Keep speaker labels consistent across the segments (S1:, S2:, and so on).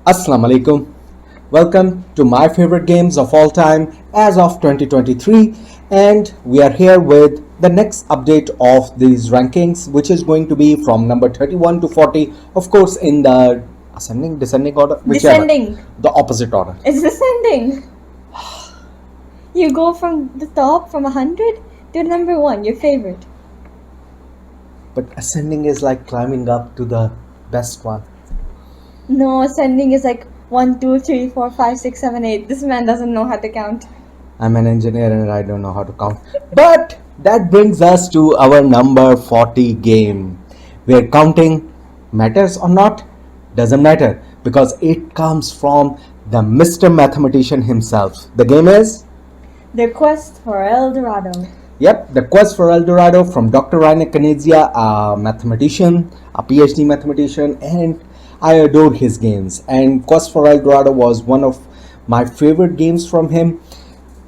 S1: Assalamu alaikum. Welcome to my favorite games of all time as of 2023, and we are here with the next update of these rankings, which is going to be from number 31 to 40, of course, in the ascending, descending order, whichever,
S2: Descending.
S1: the opposite order.
S2: It's descending. You go from the top from 100 to number 1, your favorite.
S1: But ascending is like climbing up to the best one.
S2: No, ascending is like 1, 2, 3, 4, 5, 6, 7, 8. This man doesn't know how to count.
S1: I'm an engineer and I don't know how to count. But that brings us to our number 40 game, where counting matters or not doesn't matter because it comes from the Mr. Mathematician himself. The game is,
S2: The Quest for El Dorado.
S1: yep, The Quest for El Dorado from Dr. Rainer Knizia, a mathematician, a PhD mathematician, and I adore his games. And Quest for El Dorado was one of my favorite games from him.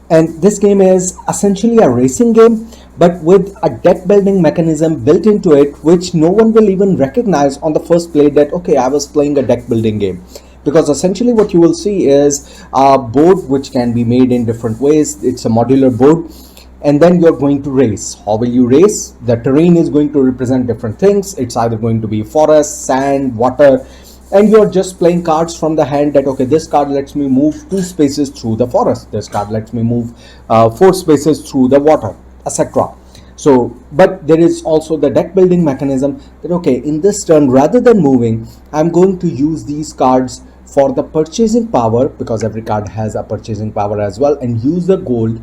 S1: And this game is essentially a racing game, but with a deck building mechanism built into it, which no one will even recognize on the first play that, okay, I was playing a deck building game. Because essentially what you will see is a board which can be made in different ways. It's a modular board, and then you're going to race. How will you race? The terrain is going to represent different things. It's either going to be forest, sand, water, and you're just playing cards from the hand that, okay, this card lets me move 2 spaces through the forest, this card lets me move 4 spaces through the water, etc. So, but there is also the deck building mechanism that, okay, in this turn, rather than moving, I'm going to use these cards for the purchasing power, because every card has a purchasing power as well, and use the gold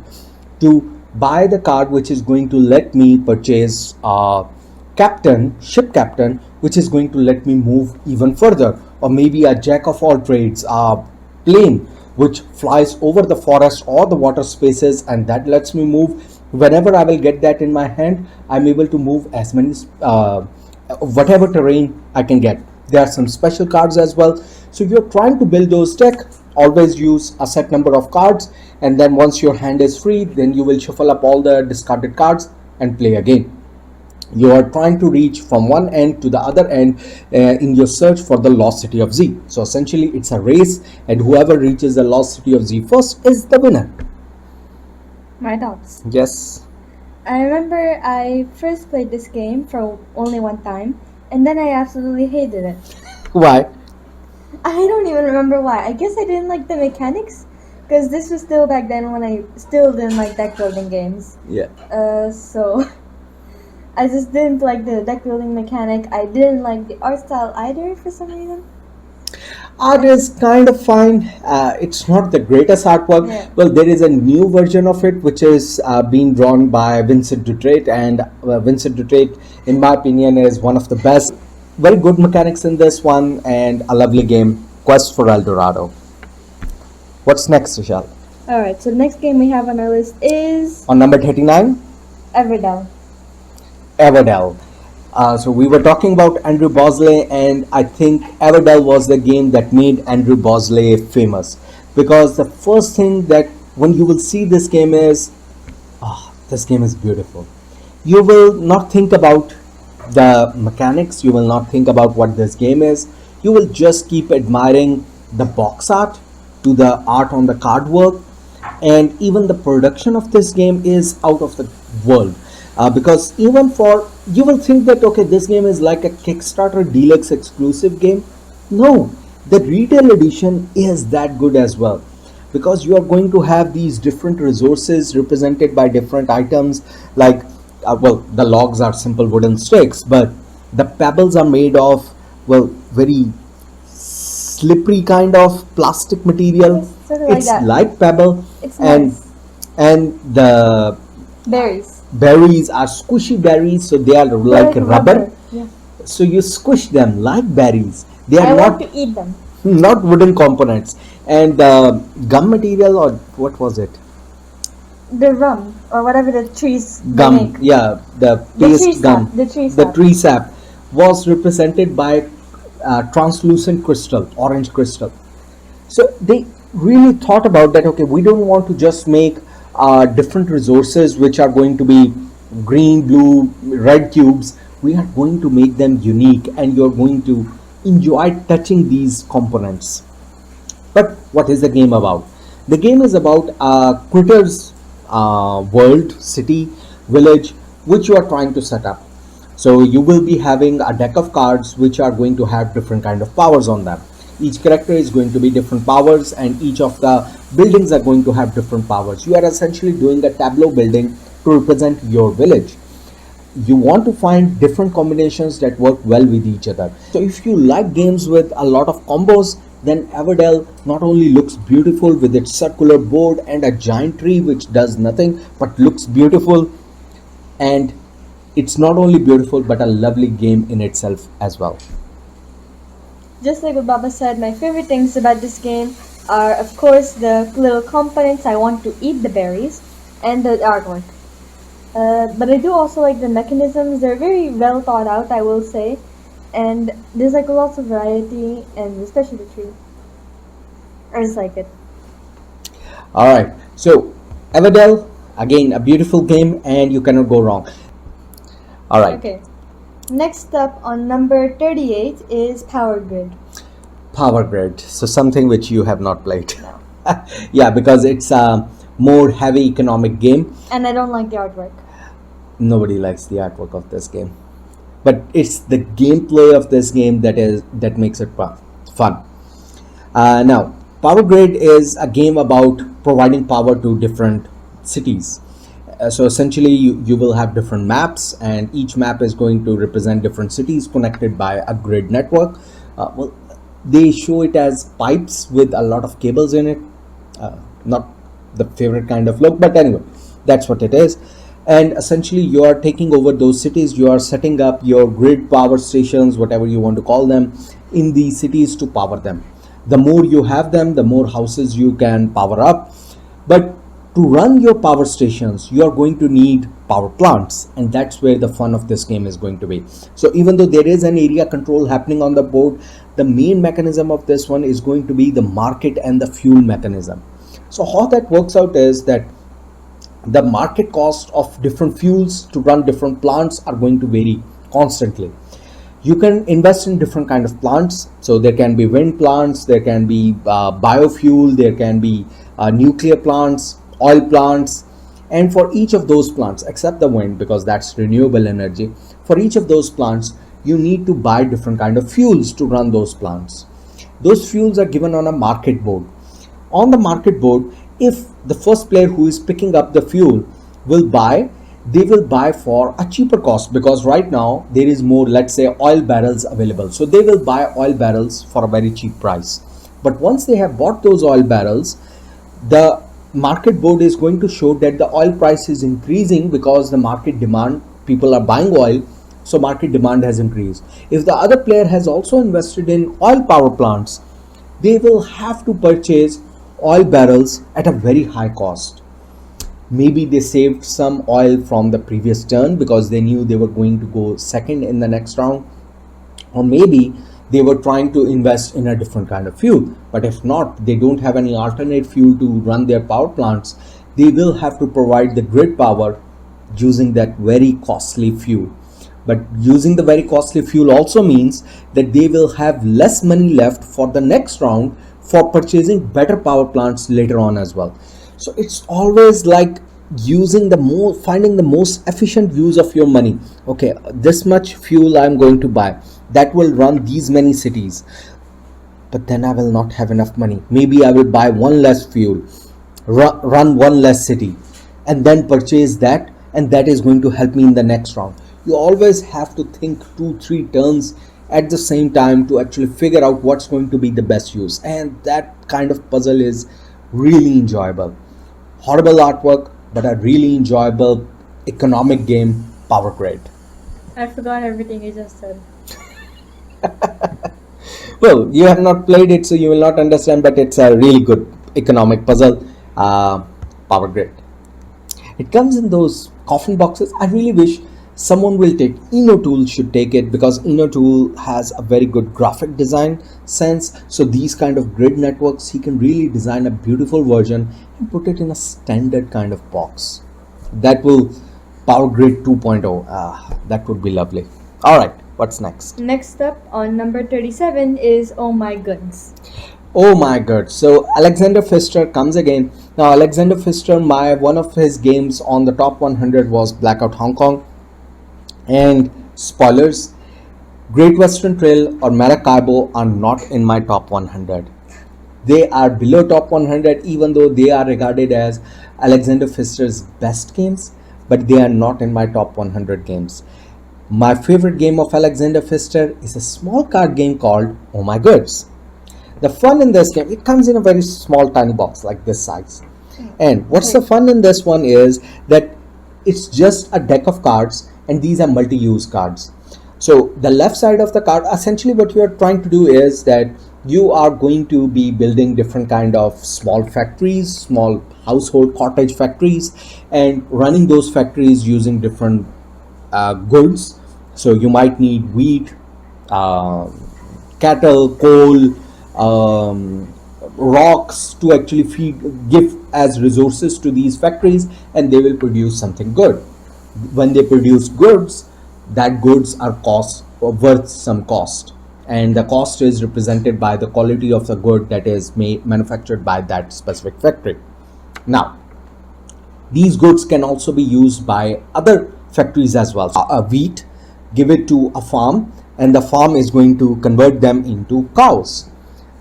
S1: to buy the card which is going to let me purchase ship captain, which is going to let me move even further, or maybe a jack of all trades, a plane which flies over the forest or the water spaces, and that lets me move. Whenever I will get that in my hand, I'm able to move as many whatever terrain I can get. There are some special cards as well. So if you're trying to build those deck, always use a set number of cards, and then once your hand is free, then you will shuffle up all the discarded cards and play again. You are trying to reach from one end to the other end in your search for the lost city of Z. So essentially it's a race, and whoever reaches the lost city of Z first is the winner.
S2: My thoughts.
S1: Yes.
S2: I remember I first played this game for only one time, and then I absolutely hated it.
S1: Why?
S2: I don't even remember why. I guess I didn't like the mechanics, because this was still back then when I still didn't like deck building games.
S1: Yeah.
S2: So I just didn't like the deck building mechanic. I didn't like the art style either for some reason.
S1: Art is kind of fine. It's not the greatest artwork.
S2: Yeah.
S1: Well, there is a new version of it which is being drawn by Vincent Dutrait, and Vincent Dutrait, in my opinion, is one of the best. Very good mechanics in this one, and a lovely game, Quest for El Dorado. What's next, Vishal?
S2: Alright, so the next game we have on our list is
S1: On number 39,
S2: Everdell.
S1: Everdell. So we were talking about Andrew Bosley, and I think Everdell was the game that made Andrew Bosley famous, because the first thing that when you will see this game is, this game is beautiful. You will not think about the mechanics, you will not think about what this game is, you will just keep admiring the box art to the art on the card work, and even the production of this game is out of the world. Because even for, you will think that, okay, this game is like a Kickstarter deluxe exclusive game. No, the retail edition is that good as well, because you are going to have these different resources represented by different items, like well, the logs are simple wooden sticks, but the pebbles are made of, well, very slippery kind of plastic material.
S2: Yes, sort of like
S1: It's
S2: that.
S1: like pebble,
S2: It's
S1: and
S2: nice.
S1: and the
S2: Berries.
S1: berries are squishy berries, so they are
S2: They're
S1: like rubber.
S2: Yeah.
S1: So you squish them like berries. They
S2: I
S1: are
S2: want
S1: not
S2: to eat them.
S1: not wooden components. And gum material, or what was it?
S2: The rum or whatever the trees they
S1: Gum.
S2: make.
S1: Yeah, the
S2: The tree
S1: paste gum.
S2: sap. The tree
S1: The
S2: sap.
S1: tree sap was represented by translucent crystal, orange crystal. So they really thought about that. Okay, we don't want to just make different resources which are going to be green, blue, red cubes. We are going to make them unique, and you're going to enjoy touching these components. But what is the game about? The game is about a critter's world, city, village, which you are trying to set up. So you will be having a deck of cards which are going to have different kind of powers on them. Each character is going to be different powers, and each of the buildings are going to have different powers. You are essentially doing a tableau building to represent your village. You want to find different combinations that work well with each other. So if you like games with a lot of combos, then Everdell not only looks beautiful with its circular board and a giant tree which does nothing but looks beautiful, and it's not only beautiful but a lovely game in itself as well.
S2: Just like what Baba said, my favorite things about this game are, of course, the little components. I want to eat the berries, and the artwork. But I do also like the mechanisms. They're very well thought out, I will say. And there's like lots of variety, and especially the tree. I just like it.
S1: Alright, so Everdell, again a beautiful game and you cannot go wrong. Alright,
S2: Okay. Next up on number 38 is Power Grid.
S1: Power Grid. So something which you have not played.
S2: No.
S1: Yeah, because it's a more heavy economic game.
S2: And I don't like the artwork.
S1: Nobody likes the artwork of this game. But it's the gameplay of this game that makes it fun. Now, Power Grid is a game about providing power to different cities. So essentially, you will have different maps, and each map is going to represent different cities connected by a grid network. Well, they show it as pipes with a lot of cables in it. Not the favorite kind of look, but anyway, that's what it is. And essentially, you are taking over those cities. You are setting up your grid power stations, whatever you want to call them, in the cities to power them. The more you have them, the more houses you can power up. But to run your power stations, you are going to need power plants, and that's where the fun of this game is going to be. So even though there is an area control happening on the board, the main mechanism of this one is going to be the market and the fuel mechanism. So how that works out is that the market cost of different fuels to run different plants are going to vary constantly. You can invest in different kind of plants. So there can be wind plants, there can be biofuel, there can be nuclear plants, oil plants, and for each of those plants, except the wind because that's renewable energy, for each of those plants you need to buy different kind of fuels to run those plants. Those fuels are given on a market board. On the market board, if the first player who is picking up the fuel will buy, they will buy for a cheaper cost, because right now there is more, let's say, oil barrels available. So they will buy oil barrels for a very cheap price. But once they have bought those oil barrels, the market board is going to show that the oil price is increasing because the market demand, people are buying oil, so market demand has increased. If the other player has also invested in oil power plants, they will have to purchase oil barrels at a very high cost. Maybe they saved some oil from the previous turn because they knew they were going to go second in the next round, or maybe they were trying to invest in a different kind of fuel. But if not, they don't have any alternate fuel to run their power plants, they will have to provide the grid power using that very costly fuel. But using the very costly fuel also means that they will have less money left for the next round for purchasing better power plants later on as well. So it's always like using finding the most efficient use of your money. Okay, this much fuel I'm going to buy, that will run these many cities, but then I will not have enough money. Maybe I will buy one less fuel, run one less city, and then purchase that, and that is going to help me in the next round. You always have to think 2-3 turns at the same time to actually figure out what's going to be the best use, and that kind of puzzle is really enjoyable. Horrible artwork, but a really enjoyable economic game, Power Grid.
S2: I forgot everything you just said.
S1: Well, you have not played it, so you will not understand, but it's a really good economic puzzle, Power Grid. It comes in those coffin boxes. I really wish someone will take Tool should take it, because Tool has a very good graphic design sense. So these kind of grid networks, he can really design a beautiful version and put it in a standard kind of box. That will Power Grid 2.0. That would be lovely. All right. What's next?
S2: Next up on number 37 is Oh My Goodness.
S1: Oh my god. So Alexander Pfister comes again. Now Alexander Pfister, my one of his games on the top 100 was Blackout Hong Kong. And spoilers, Great Western Trail or Maracaibo are not in my top 100. They are below top 100 even though they are regarded as Alexander Pfister's best games, but they are not in my top 100 games. My favorite game of Alexander Pfister is a small card game called Oh My Goods. The fun in this game, it comes in a very small tiny box like this size. And what's the fun in this one is that it's just a deck of cards and these are multi-use cards. So the left side of the card, essentially what you are trying to do is that you are going to be building different kind of small factories, small household cottage factories, and running those factories using different goods. So you might need wheat, uh, cattle, coal, rocks to actually give as resources to these factories, and they will produce something good. When they produce goods, that goods are worth some cost, and the cost is represented by the quality of the good that is manufactured by that specific factory. Now, these goods can also be used by other factories as well. Wheat, give it to a farm, and the farm is going to convert them into cows.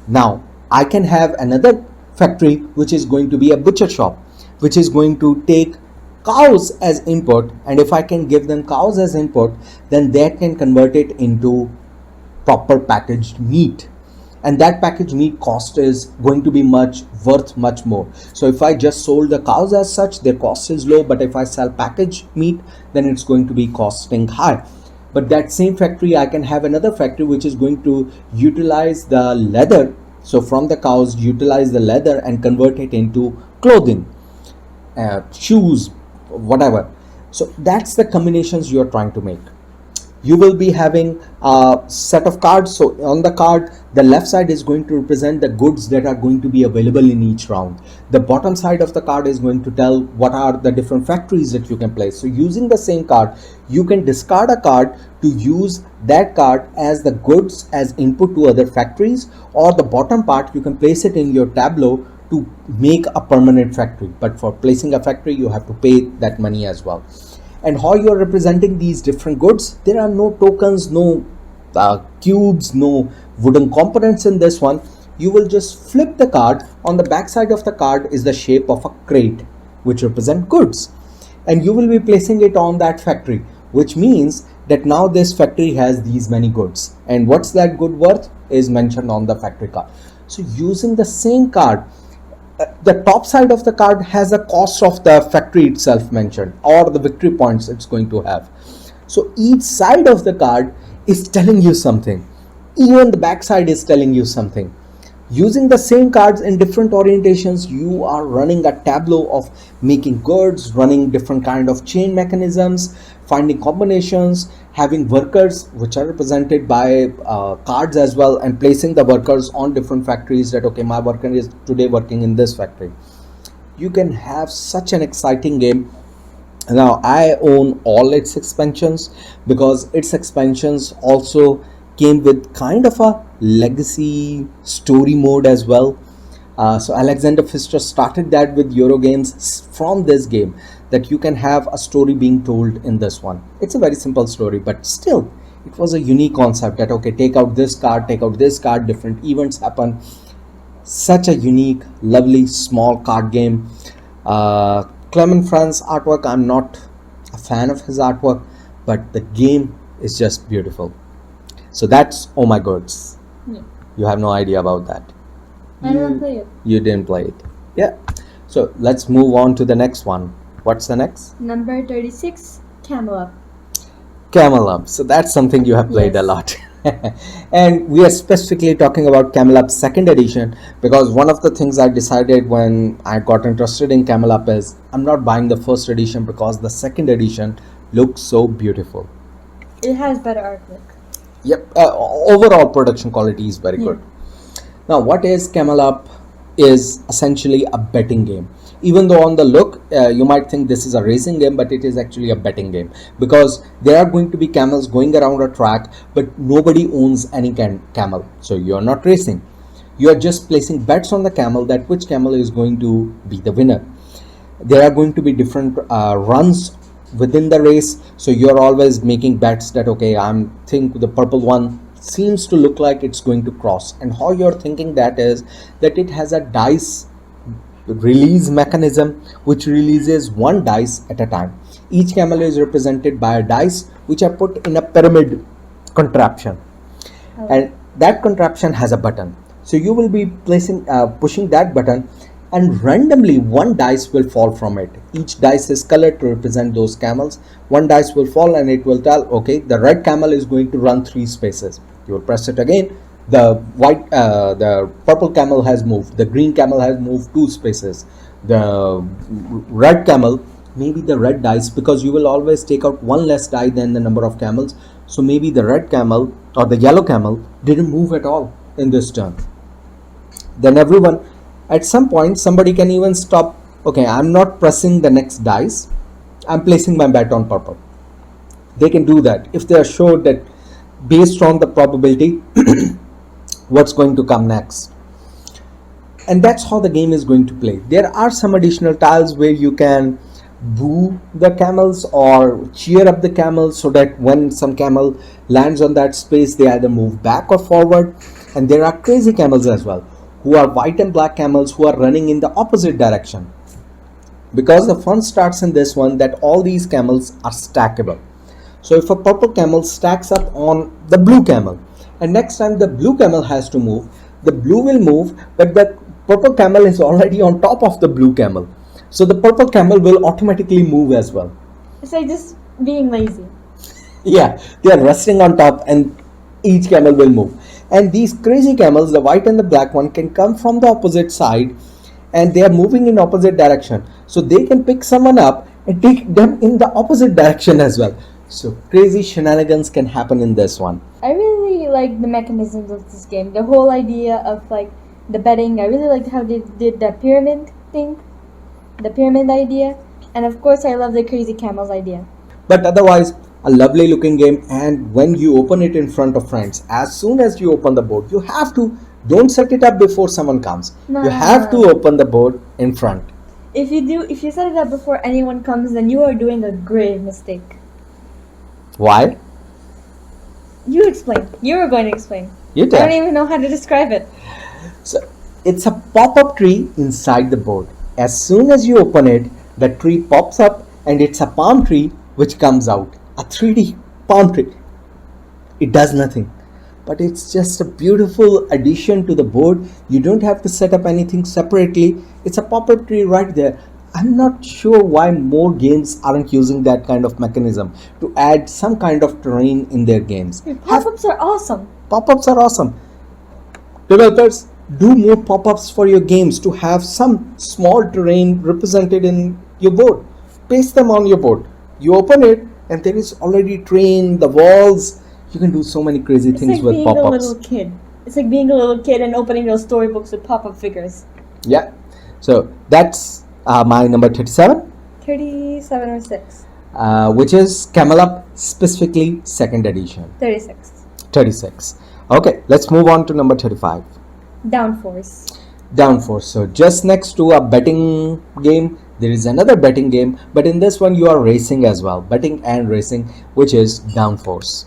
S1: Now, I can have another factory which is going to be a butcher shop, which is going to take cows as input, and if I can give them cows as input, then that can convert it into proper packaged meat, and that packaged meat cost is going to be worth much more. So if I just sold the cows as such, their cost is low, but if I sell packaged meat, then it's going to be costing high. But that same factory, I can have another factory which is going to utilize the leather. So from the cows, utilize the leather and convert it into clothing, shoes, whatever. So that's the combinations you are trying to make. You will be having a set of cards. So on the card, the left side is going to represent the goods that are going to be available in each round. The bottom side of the card is going to tell what are the different factories that you can place. So using the same card, you can discard a card to use that card as the goods as input to other factories, or the bottom part you can place it in your tableau to make a permanent factory. But for placing a factory, you have to pay that money as well. And how you are representing these different goods, there are no tokens, no cubes, no wooden components in this one. You will just flip the card. On the back side of the card is the shape of a crate which represent goods, and you will be placing it on that factory, which means that now this factory has these many goods, and what's that good worth is mentioned on the factory card. So using the same card, the top side of the card has a cost of the factory itself mentioned, or the victory points it's going to have. So each side of the card is telling you something. Even the back side is telling you something. Using the same cards in different orientations, you are running a tableau of making goods, running different kind of chain mechanisms, finding combinations, having workers which are represented by cards as well, and placing the workers on different factories that, okay, my worker is today working in this factory. You can have such an exciting game. Now, I own all its expansions because its expansions also came with kind of a legacy story mode as well. So Alexander Pfister started that with Eurogames from this game, that you can have a story being told in this one. It's a very simple story, but still it was a unique concept that, okay, take out this card, take out this card, different events happen. Such a unique, lovely, small card game. Clement France's artwork, I'm not a fan of his artwork, but the game is just beautiful. So that's Oh My Goods.
S2: Yeah.
S1: You have no idea about that.
S2: I don't play it.
S1: You didn't play it. Yeah. So let's move on to the next one. What's the next?
S2: Number 36, Camel.
S1: Camel Up. So that's something you have played a
S2: Yes.
S1: lot. And we are specifically talking about Camel Up second edition because one of the things I decided when I got interested in Camel Up is I'm not buying the first edition because the second edition looks so beautiful.
S2: It has better artwork.
S1: Yep. Overall production quality is very good. Now, what is Camel Up? is essentially a betting game. Even though on the look you might think this is a racing game, but it is actually a betting game, because there are going to be camels going around a track, but nobody owns any camel, so you're not racing. You are just placing bets on the camel, that which camel is going to be the winner. There are going to be different runs within the race, so you're always making bets that, okay, I'm think the purple one seems to look like it's going to cross. And how you're thinking that is that it has a dice release mechanism which releases one dice at a time. Each camel is represented by a dice which are put in a pyramid contraption, and that contraption has a button. So you will be pushing that button, and randomly one dice will fall from it. Each dice is colored to represent those camels. One dice will fall and it will tell, okay, the red camel is going to run 3 spaces. You will press it again, the purple camel has moved, the green camel has moved 2 spaces, the red camel, maybe the red dice, because you will always take out one less die than the number of camels, so maybe the red camel or the yellow camel didn't move at all in this turn. Then everyone, at some point, somebody can even stop, okay, I'm not pressing the next dice, I'm placing my bet on purple. They can do that if they are sure that based on the probability what's going to come next. And that's how the game is going to play. There are some additional tiles where you can boo the camels or cheer up the camels, so that when some camel lands on that space, they either move back or forward. And there are crazy camels as well, who are white and black camels who are running in the opposite direction. Because the fun starts in this one, that all these camels are stackable. So if a purple camel stacks up on the blue camel, and next time the blue camel has to move, the blue will move, but the purple camel is already on top of the blue camel. So the purple camel will automatically move as well.
S2: It's like just being lazy.
S1: Yeah, they are resting on top and each camel will move. And these crazy camels, the white and the black one, can come from the opposite side, and they are moving in opposite direction. So they can pick someone up and take them in the opposite direction as well. So crazy shenanigans can happen in this one.
S2: I really like the mechanisms of this game. The whole idea of like the betting. I really liked how they did the pyramid thing, the pyramid idea, and of course I love the crazy camels idea.
S1: But otherwise, a lovely looking game. And when you open it in front of friends, as soon as you open the board, you have to, don't set it up before someone comes.
S2: No.
S1: You have to open the board in front.
S2: If you set it up before anyone comes, then you are doing a grave mistake.
S1: Why?
S2: You explain. You were going to explain.
S1: You
S2: I
S1: tell.
S2: don't even know how to describe it.
S1: So it's a pop-up tree inside the board. As soon as you open it, the tree pops up, and it's a palm tree which comes out. A 3D palm tree. It does nothing, but it's just a beautiful addition to the board. You don't have to set up anything separately. It's a pop-up tree right there. I'm not sure why more games aren't using that kind of mechanism to add some kind of terrain in their games.
S2: Pop-ups are awesome.
S1: Pop-ups are awesome. Developers, do more pop-ups for your games to have some small terrain represented in your board. Paste them on your board. You open it and there is already terrain, the walls. You can do so many crazy things
S2: It's like
S1: with
S2: being
S1: pop-ups.
S2: a little kid. It's like being a little kid and opening those storybooks with pop-up figures.
S1: Yeah. So that's my number 37,
S2: 37 or 6?
S1: which is Camel Up, specifically second edition.
S2: 36.
S1: 36. Okay, let's move on to number 35.
S2: Downforce.
S1: Downforce. So just next to a betting game, there is another betting game, but in this one you are racing as well, betting and racing, which is Downforce.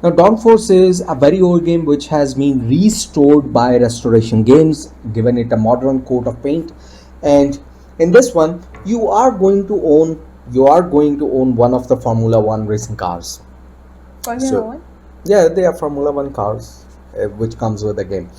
S1: Now Downforce is a very old game which has been restored by Restoration Games, given it a modern coat of paint, and in this one you are going to own one of the Formula 1 racing cars.
S2: Formula 1?
S1: Yeah, they are Formula 1 cars, which comes with the game.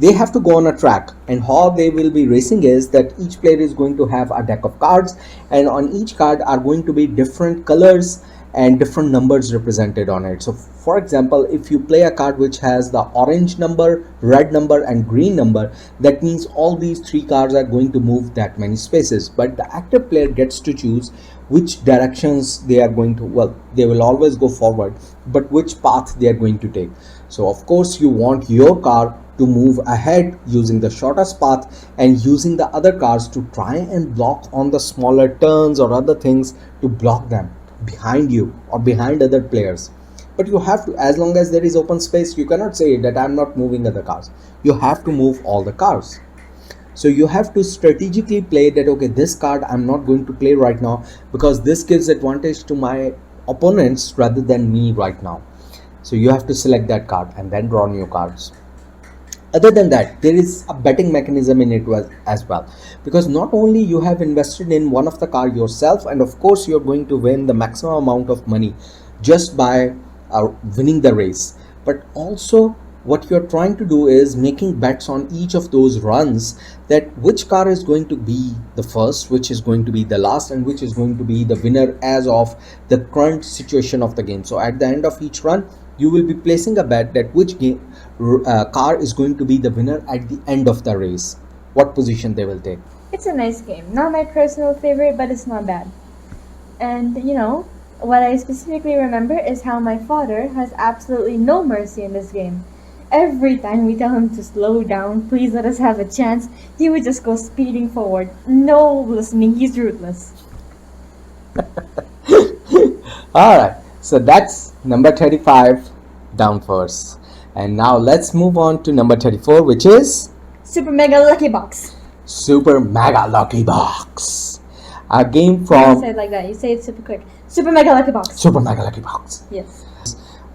S1: They have to go on a track, and how they will be racing is that each player is going to have a deck of cards, and on each card are going to be different colors and different numbers represented on it. So for example, if you play a card which has the orange number, red number and green number, that means all these 3 cards are going to move that many spaces, but the active player gets to choose which directions they are going to, well, they will always go forward, but which path they are going to take. So of course you want your car to move ahead using the shortest path and using the other cars to try and block on the smaller turns or other things to block them behind you or behind other players. But you have to, as long as there is open space, you cannot say that I'm not moving other cars. You have to move all the cars. So you have to strategically play that, okay, this card I'm not going to play right now because this gives advantage to my opponents rather than me right now. So you have to select that card and then draw new cards. Other than that, there is a betting mechanism in it as well, because not only you have invested in one of the car yourself, and of course you're going to win the maximum amount of money just by winning the race, but also what you're trying to do is making bets on each of those runs, that which car is going to be the first, which is going to be the last, and which is going to be the winner as of the current situation of the game. So at the end of each run, you will be placing a bet that which car is going to be the winner at the end of the race, what position they will take.
S2: It's a nice game. Not my personal favorite, but it's not bad. And what I specifically remember is how my father has absolutely no mercy in this game. Every time we tell him to slow down, please let us have a chance, he would just go speeding forward. No listening, he's ruthless.
S1: Alright, so that's number 35, Downforce. And now let's move on to number 34, which is
S2: Super Mega Lucky Box.
S1: Super Mega Lucky Box. A game
S2: You
S1: from
S2: say it like that, you say it super quick. Super Mega Lucky Box.
S1: Super Mega Lucky Box.
S2: Yes.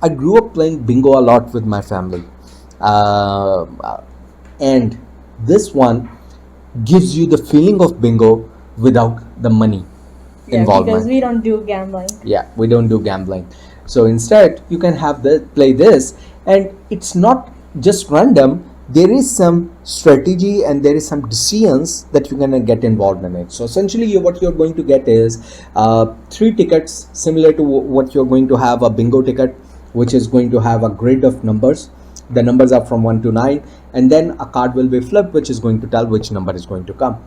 S1: I grew up playing bingo a lot with my family. And this one gives you the feeling of bingo without the money involvement.
S2: Because we don't do gambling.
S1: Yeah, we don't do gambling. So instead, you can have play this, and it's not just random. There is some strategy and there is some decisions that you're gonna get involved in it. So essentially, what you're going to get is 3 tickets, similar to what you're going to have a bingo ticket, which is going to have a grid of numbers. The numbers are from 1 to 9, and then a card will be flipped, which is going to tell which number is going to come.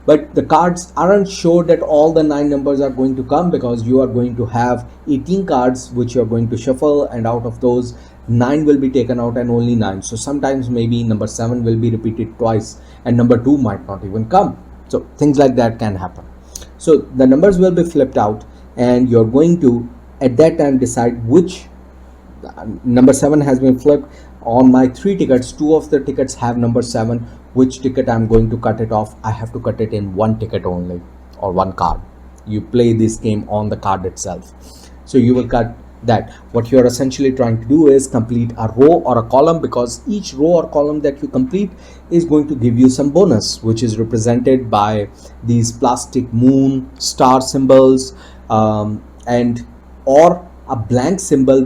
S1: But the cards aren't sure that all the 9 numbers are going to come, because you are going to have 18 cards which you're going to shuffle, and out of those 9 will be taken out and only 9. So sometimes maybe number 7 will be repeated twice and number 2 might not even come. So things like that can happen. So the numbers will be flipped out, and you're going to at that time decide which number 7 has been flipped. On my 3 tickets, 2 of the tickets have number 7. Which ticket I'm going to cut it off? I have to cut it in 1 ticket only, or 1 card. You play this game on the card itself. So you will cut that. What you're essentially trying to do is complete a row or a column, because each row or column that you complete is going to give you some bonus, which is represented by these plastic moon, star symbols, and or a blank symbol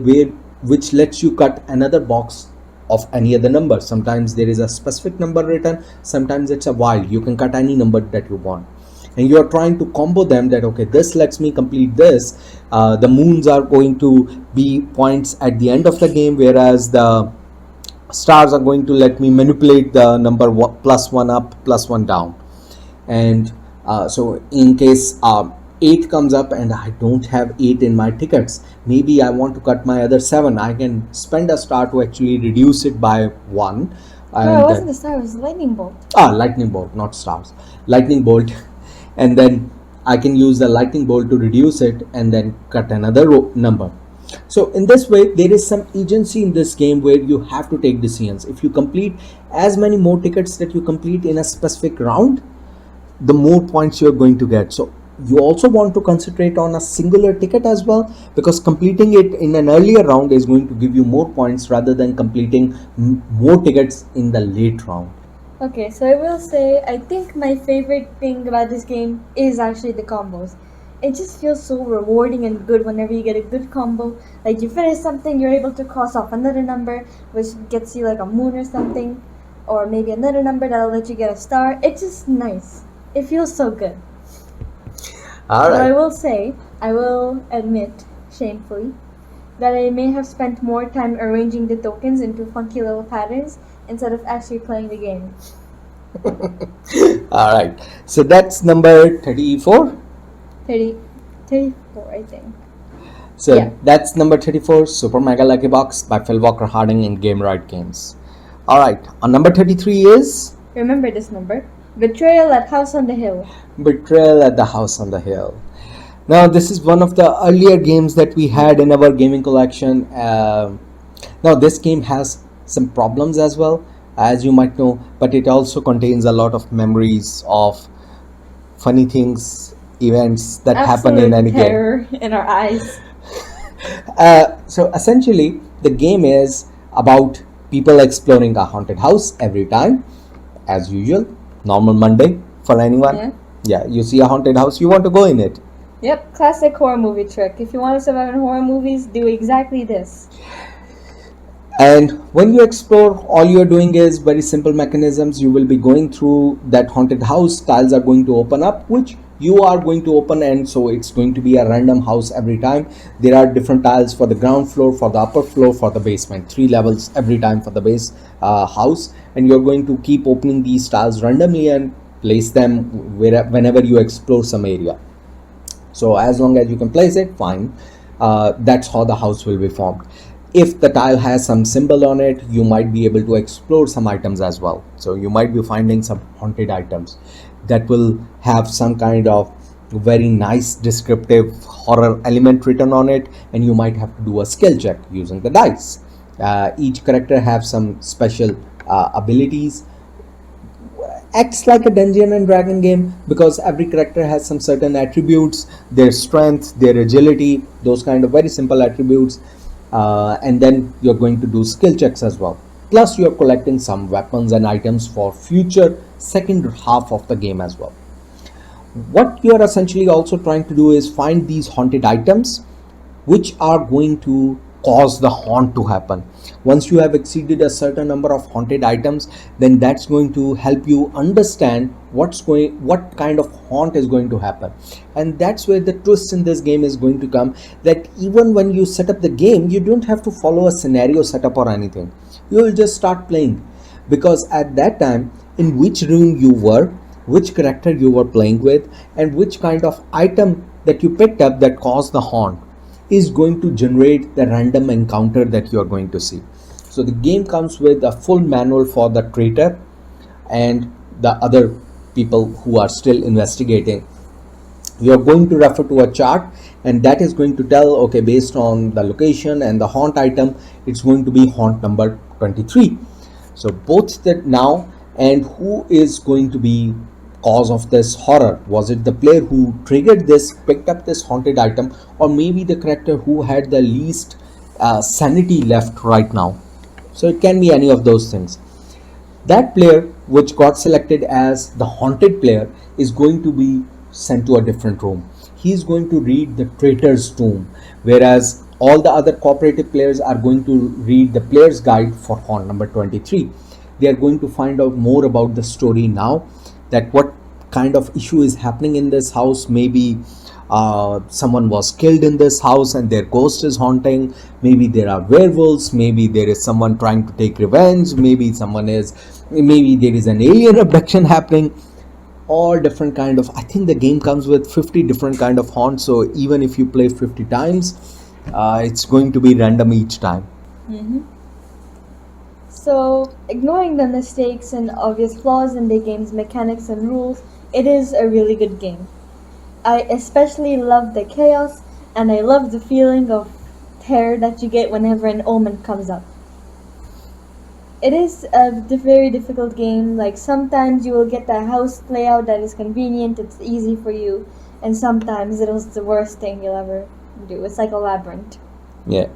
S1: which lets you cut another box of any other number. Sometimes there is a specific number written, sometimes it's a wild. You can cut any number that you want, and you are trying to combo them, that okay, this lets me complete this. The moons are going to be points at the end of the game, whereas the stars are going to let me manipulate the number +1 up, +1 down. And so in case 8 comes up and I don't have 8 in my tickets, maybe I want to cut my other 7, I can spend a star to actually reduce it by 1. And
S2: No, it wasn't the star, it was lightning bolt.
S1: Lightning bolt, not stars. Lightning bolt. And then I can use the lightning bolt to reduce it and then cut another number. So in this way, there is some agency in this game where you have to take decisions. If you complete as many more tickets that you complete in a specific round, the more points you're going to get. So you also want to concentrate on a singular ticket as well, because completing it in an earlier round is going to give you more points rather than completing more tickets in the late round.
S2: Okay, so I will say, I think my favorite thing about this game is actually the combos. It just feels so rewarding and good whenever you get a good combo. Like you finish something, you're able to cross off another number, which gets you like a moon or something, or maybe another number that'll let you get a star. It's just nice. It feels so good.
S1: All
S2: But I
S1: right.
S2: will say, I will admit, shamefully, that I may have spent more time arranging the tokens into funky little patterns instead of actually playing the game.
S1: All right. So that's number 34.
S2: 34, I think.
S1: So
S2: Yeah.
S1: that's number 34, Super Mega Lucky Box by Phil Walker Harding in Game Right Games. All right, on number 33 is
S2: Remember this number. Betrayal at House on the Hill.
S1: Betrayal at the House on the Hill. Now, this is one of the earlier games that we had in our gaming collection. Now, this game has some problems as well, as you might know, but it also contains a lot of memories of funny things, events that happen in
S2: Absolute
S1: any game.
S2: terror in our eyes.
S1: So essentially, the game is about people exploring a haunted house every time, as usual, normal Monday for anyone.
S2: Yeah.
S1: Yeah, you see a haunted house, you want to go in it.
S2: Yep, classic horror movie trick. If you want to survive in horror movies, do exactly this.
S1: And when you explore, all you're doing is very simple mechanisms. You will be going through that haunted house, tiles are going to open up, which you are going to open, and so it's going to be a random house every time. There are different tiles for the ground floor, for the upper floor, for the basement, 3 levels every time for the base house, and you're going to keep opening these tiles randomly and place them whenever you explore some area. So as long as you can place it, fine. That's how the house will be formed. If the tile has some symbol on it, you might be able to explore some items as well. So you might be finding some haunted items that will have some kind of very nice descriptive horror element written on it, and you might have to do a skill check using the dice. Each character have some special abilities. Acts like a Dungeon and Dragon game because every character has some certain attributes, their strength, their agility, those kind of very simple attributes. And then you're going to do skill checks as well. Plus, you're collecting some weapons and items for future second half of the game as well. What you're essentially also trying to do is find these haunted items which are going to cause the haunt to happen. Once you have exceeded a certain number of haunted items, then that's going to help you understand what kind of haunt is going to happen. And that's where the twist in this game is going to come, that even when you set up the game, you don't have to follow a scenario setup or anything. You will just start playing, because at that time, in which room you were, which character you were playing with, and which kind of item that you picked up that caused the haunt is going to generate the random encounter that you are going to see. So the game comes with a full manual for the traitor and the other people who are still investigating. You are going to refer to a chart, and that is going to tell, okay, based on the location and the haunt item, it's going to be haunt number 23. So both that now, and who is going to be cause of this horror. Was it the player who triggered this, picked up this haunted item, or maybe the character who had the least sanity left right now? So it can be any of those things. That player which got selected as the haunted player is going to be sent to a different room. He's going to read the traitor's tomb, whereas all the other cooperative players are going to read the player's guide for haunt number 23. They are going to find out more about the story now, that what kind of issue is happening in this house. Maybe someone was killed in this house and their ghost is haunting. Maybe there are werewolves. Maybe there is someone trying to take revenge. Maybe there is an alien abduction happening. All different kind of, I think the game comes with 50 different kind of haunts. So even if you play 50 times, it's going to be random each time.
S2: Mm-hmm. So, ignoring the mistakes and obvious flaws in the game's mechanics and rules, it is a really good game. I especially love the chaos, and I love the feeling of terror that you get whenever an omen comes up. It is a very difficult game. Like, sometimes you will get the house layout that is convenient, it's easy for you, and sometimes it was the worst thing you'll ever do. It's like a labyrinth.
S1: Yeah.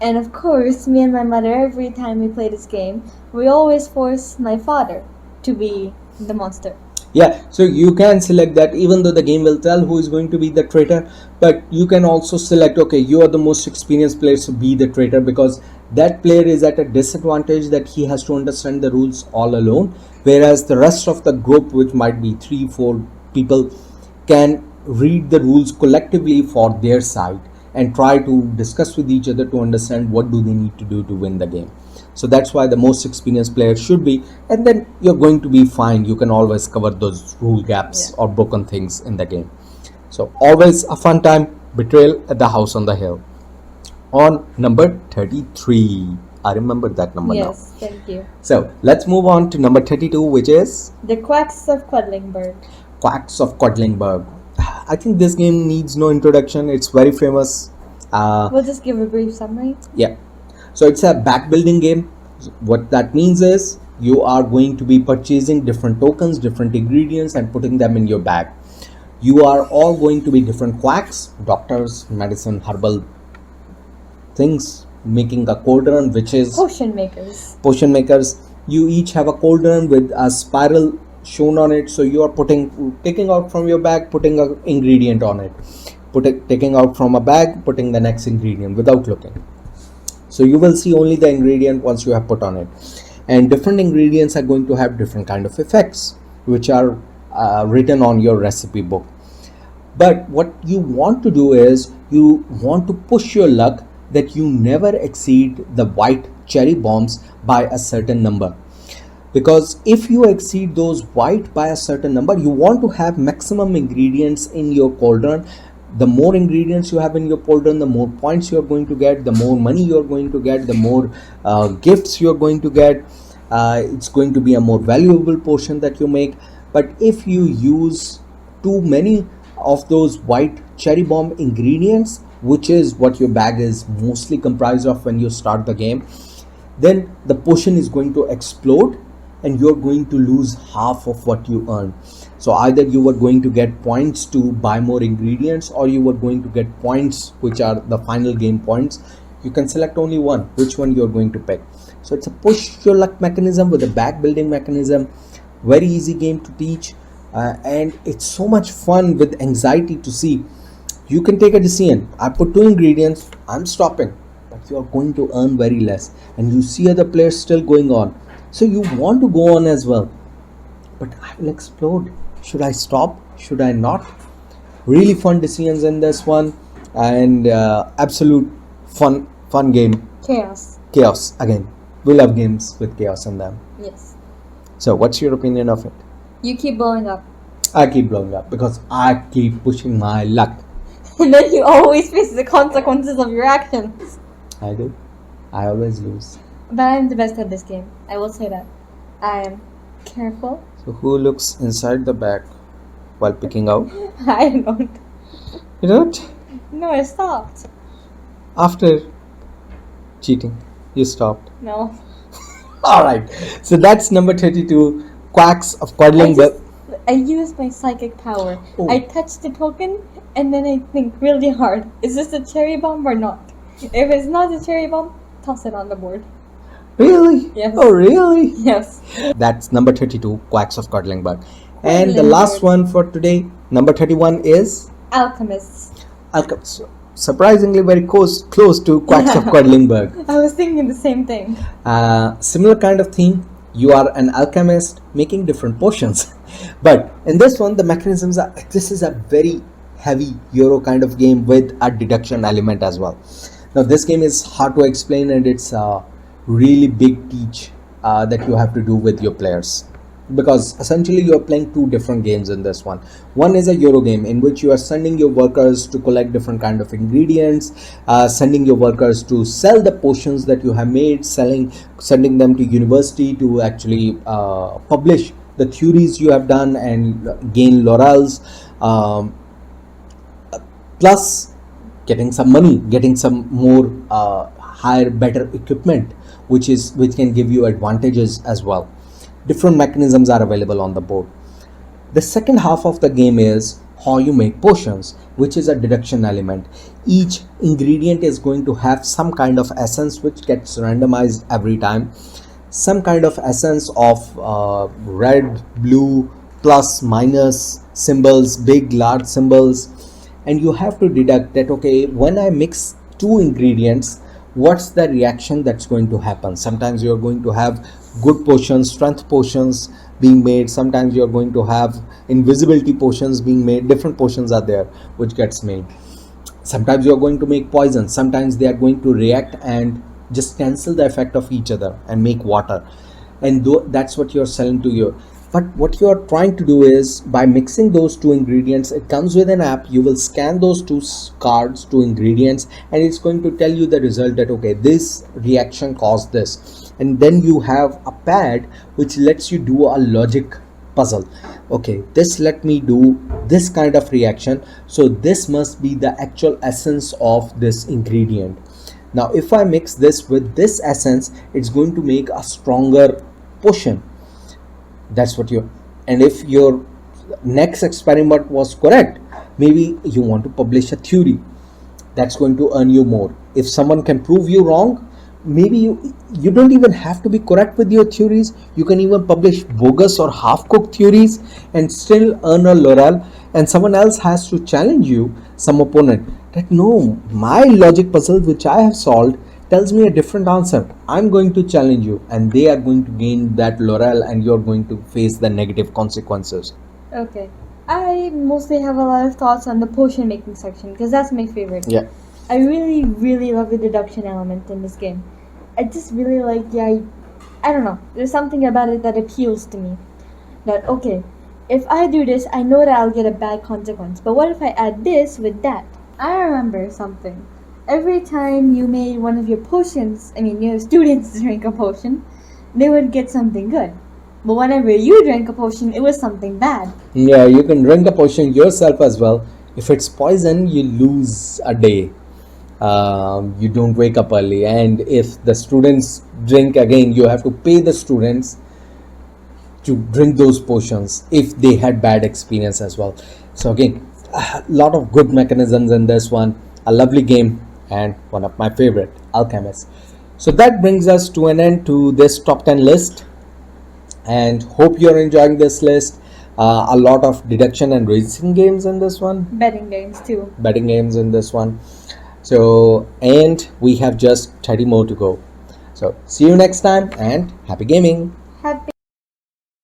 S2: And of course, me and my mother, every time we play this game, we always force my father to be the monster.
S1: Yeah, so you can select that, even though the game will tell who is going to be the traitor, but you can also select, okay, you are the most experienced player, so be the traitor, because that player is at a disadvantage that he has to understand the rules all alone, whereas the rest of the group, which might be 3-4 people, can read the rules collectively for their side and try to discuss with each other to understand what do they need to do to win the game. So that's why the most experienced player should be, and then you're going to be fine. You can always cover those rule gaps or broken things in the game. So always a fun time. Betrayal at the House on the Hill. On number 33. I remember that number now.
S2: Yes, thank you.
S1: So let's move on to number 32, which is
S2: The Quacks of Quedlinburg.
S1: Quacks of Quedlinburg. I think this game needs no introduction. It's very famous.
S2: We'll just give a brief summary.
S1: Yeah. So it's a back building game. What that means is you are going to be purchasing different tokens, different ingredients, and putting them in your bag. You are all going to be different quacks, doctors, medicine, herbal things, making a cauldron, which is
S2: Potion makers.
S1: potion makers. You each have a cauldron with a spiral shown on it, so you are taking out from your bag, putting an ingredient on it, taking out from a bag, putting the next ingredient without looking. So you will see only the ingredient once you have put on it, and different ingredients are going to have different kind of effects which are written on your recipe book. But what you want to do is you want to push your luck that you never exceed the white cherry bombs by a certain number, because if you exceed those white by a certain number, you want to have maximum ingredients in your cauldron. The more ingredients you have in your cauldron, the more points you are going to get, the more money you are going to get, the more gifts you are going to get. It's going to be a more valuable portion that you make. But if you use too many of those white cherry bomb ingredients, which is what your bag is mostly comprised of when you start the game, then the potion is going to explode and you're going to lose half of what you earn. So either you were going to get points to buy more ingredients, or you were going to get points which are the final game points. You can select only one, which one you're going to pick. So it's a push your luck mechanism with a bag building mechanism. Very easy game to teach, and it's so much fun with anxiety to see. You can take a decision. I put 2 ingredients, I'm stopping, but you're going to earn very less, and you see other players still going on, so you want to go on as well. But I will explode. Should I stop? Should I not? Really fun decisions in this one, and absolute fun game. Chaos again. We love games with chaos in them.
S2: Yes.
S1: So what's your opinion of it?
S2: You keep blowing up.
S1: I keep blowing up because I keep pushing my luck.
S2: And then you always face the consequences of your actions.
S1: I do. I always lose.
S2: But I'm the best at this game. I will say that. I am careful.
S1: So who looks inside the bag while picking out?
S2: I don't.
S1: You don't?
S2: No, I stopped.
S1: After cheating, you stopped.
S2: No.
S1: Alright. So that's number 32. Quacks of Quedlinburg.
S2: I use my psychic power.
S1: Oh.
S2: I touch the token and then I think really hard. Is this a cherry bomb or not? If it's not a cherry bomb, toss it on the board.
S1: Really?
S2: Yes.
S1: Oh, really?
S2: Yes.
S1: That's number 32, Quacks of Quedlinburg. And the last one for today, number 31 is
S2: Alchemists.
S1: Alchemists. Surprisingly very close to Quacks of Quedlinburg.
S2: I was thinking the same thing.
S1: Similar kind of theme. You are an alchemist making different potions. But in this one, the mechanisms are, this is a very heavy Euro kind of game with a deduction element as well. Now this game is hard to explain, and it's a really big teach that you have to do with your players, because essentially you are playing 2 different games in this one. One is a Euro game in which you are sending your workers to collect different kind of ingredients, sending your workers to sell the potions that you have made, sending them to university to actually publish the theories you have done and gain laurels, plus getting some money, getting some more higher, better equipment, which can give you advantages as well. Different mechanisms are available on the board. The second half of the game is how you make potions, which is a deduction element. Each ingredient is going to have some kind of essence which gets randomized every time. Some kind of essence of red, blue, plus, minus symbols, big, large symbols, and you have to deduct that, okay, when I mix 2 ingredients, what's the reaction that's going to happen. Sometimes you're going to have good potions, strength potions being made. Sometimes you're going to have invisibility potions being made. Different potions are there which gets made. Sometimes you're going to make poison. Sometimes they are going to react and just cancel the effect of each other and make water, and that's what you're selling to your. But what you are trying to do is, by mixing those two ingredients, it comes with an app. You will scan those cards, two ingredients, and it's going to tell you the result that okay, this reaction caused this. And then you have a pad which lets you do a logic puzzle. Okay, this let me do this kind of reaction, so this must be the actual essence of this ingredient. Now if I mix this with this essence, it's going to make a stronger potion. That's what you. And if your next experiment was correct, maybe you want to publish a theory that's going to earn you more. If someone can prove you wrong, maybe you don't even have to be correct with your theories. You can even publish bogus or half cooked theories and still earn a laurel, and someone else has to challenge you, some opponent, that no, my logic puzzle which I have solved tells me a different answer. I'm going to challenge you, and they are going to gain that laurel, and you're going to face the negative consequences.
S2: Okay. I mostly have a lot of thoughts on the potion making section because that's my favorite.
S1: Yeah.
S2: I really, really love the deduction element in this game. I just really like I don't know. There's something about it that appeals to me. That, okay, if I do this, I know that I'll get a bad consequence. But what if I add this with that? I remember something. Every time you made one of your potions, your students drink a potion, they would get something good. But whenever you drank a potion, it was something bad.
S1: Yeah, you can drink the potion yourself as well. If it's poison, you lose a day. You don't wake up early, and if the students drink again, you have to pay the students to drink those potions if they had bad experience as well. So again, a lot of good mechanisms in this one. A lovely game, and one of my favorite, Alchemists. So that brings us to an end to this top 10 list, and hope you're enjoying this list. A lot of deduction and racing games in this one,
S2: Betting games too.
S1: betting games in this one. So, and we have just 30 more to go. So see you next time, and happy gaming.
S2: Happy